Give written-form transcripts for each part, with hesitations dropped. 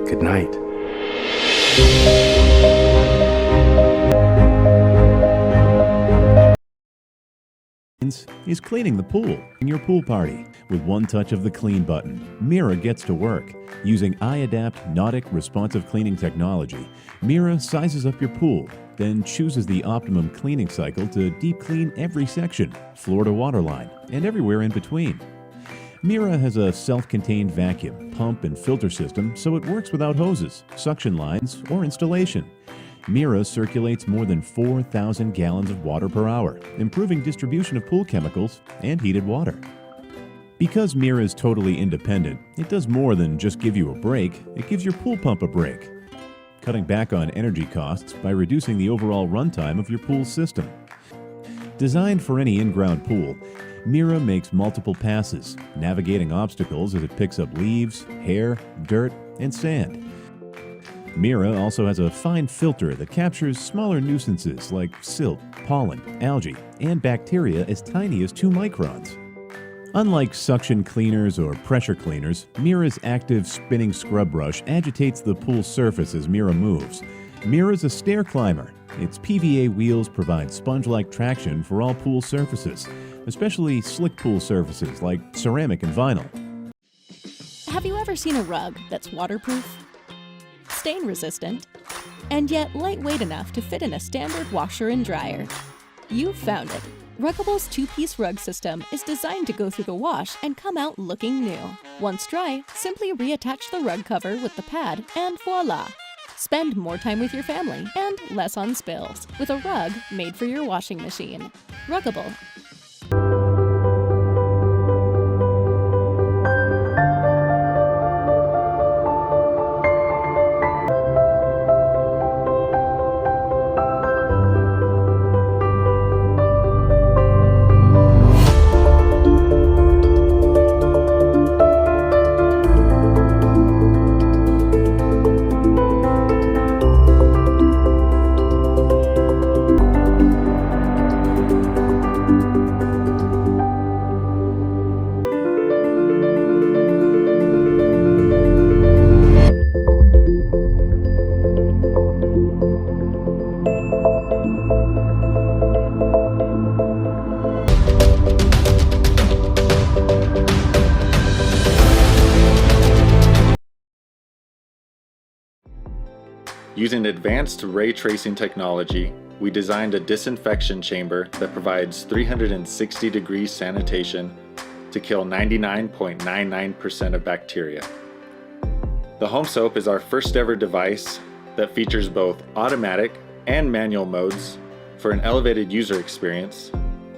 Good night. Is cleaning the pool in your pool party. With one touch of the clean button, Mira gets to work. Using iAdapt Nautic responsive cleaning technology, Mira sizes up your pool, then chooses the optimum cleaning cycle to deep clean every section, floor to waterline, and everywhere in between. Mira has a self-contained vacuum, pump, and filter system, so it works without hoses, suction lines, or installation. Mira circulates more than 4,000 gallons of water per hour, improving distribution of pool chemicals and heated water. Because Mira is totally independent, it does more than just give you a break, it gives your pool pump a break, cutting back on energy costs by reducing the overall runtime of your pool system. Designed for any in-ground pool, Mira makes multiple passes, navigating obstacles as it picks up leaves, hair, dirt, and sand. Mira also has a fine filter that captures smaller nuisances like silt, pollen, algae, and bacteria as tiny as 2 microns. Unlike suction cleaners or pressure cleaners, Mira's active spinning scrub brush agitates the pool surface as Mira moves. Mira's a stair climber. Its PVA wheels provide sponge-like traction for all pool surfaces, especially slick pool surfaces like ceramic and vinyl. Have you ever seen a rug that's waterproof, stain-resistant, and yet lightweight enough to fit in a standard washer and dryer? You've found it. Ruggable's 2-piece rug system is designed to go through the wash and come out looking new. Once dry, simply reattach the rug cover with the pad and voila! Spend more time with your family and less on spills with a rug made for your washing machine. Ruggable. Using advanced ray tracing technology, we designed a disinfection chamber that provides 360-degree sanitation to kill 99.99% of bacteria. The Home Soap is our first ever device that features both automatic and manual modes for an elevated user experience,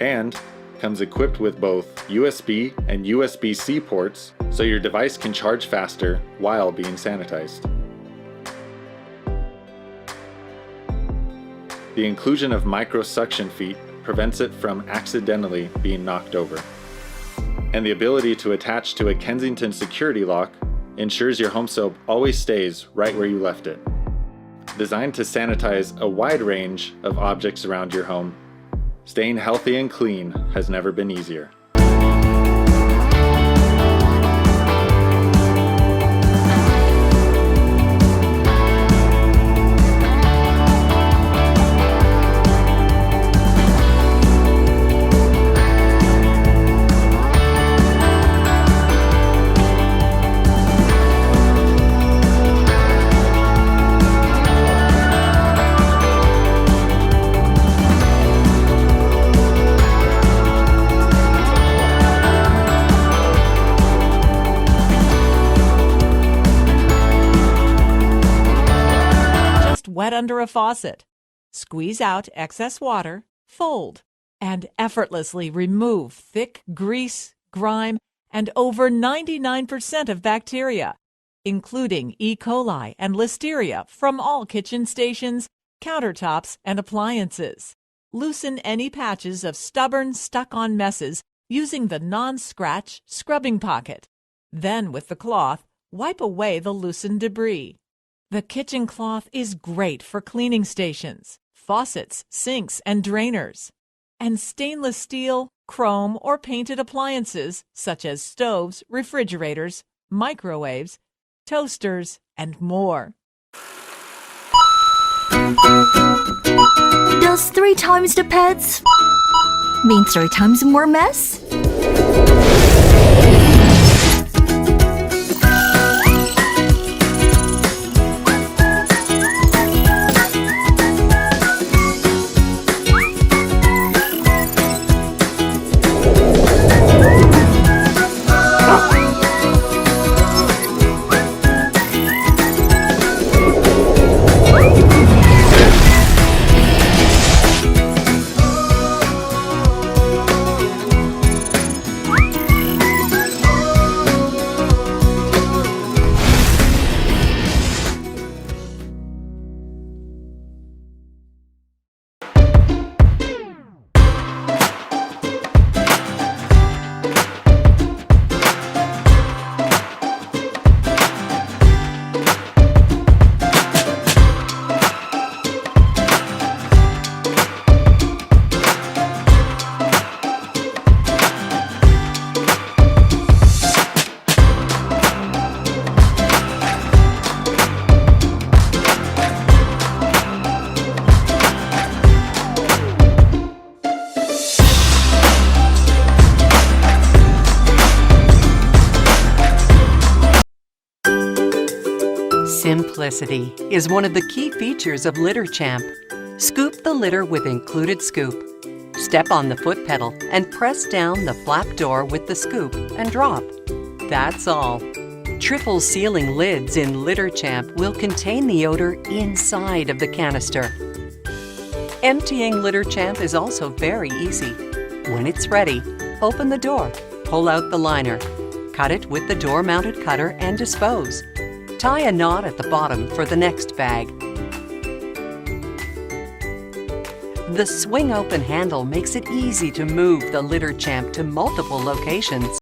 and comes equipped with both USB and USB-C ports so your device can charge faster while being sanitized. The inclusion of micro suction feet prevents it from accidentally being knocked over. And the ability to attach to a Kensington security lock ensures your Home Soap always stays right where you left it. Designed to sanitize a wide range of objects around your home, staying healthy and clean has never been easier. Wet under a faucet. Squeeze out excess water, fold, and effortlessly remove thick grease, grime, and over 99% of bacteria, including E. coli and Listeria from all kitchen stations, countertops, and appliances. Loosen any patches of stubborn, stuck-on messes using the non-scratch scrubbing pocket. Then, with the cloth, wipe away the loosened debris. The kitchen cloth is great for cleaning stations, faucets, sinks, and drainers. And stainless steel, chrome, or painted appliances such as stoves, refrigerators, microwaves, toasters, and more. Does 3 times the pets mean 3 times more mess? Simplicity is one of the key features of Litter Champ. Scoop the litter with included scoop. Step on the foot pedal and press down the flap door with the scoop and drop. That's all. Triple sealing lids in Litter Champ will contain the odor inside of the canister. Emptying Litter Champ is also very easy. When it's ready, open the door, pull out the liner, cut it with the door-mounted cutter and dispose. Tie a knot at the bottom for the next bag. The swing-open handle makes it easy to move the Litter Champ to multiple locations.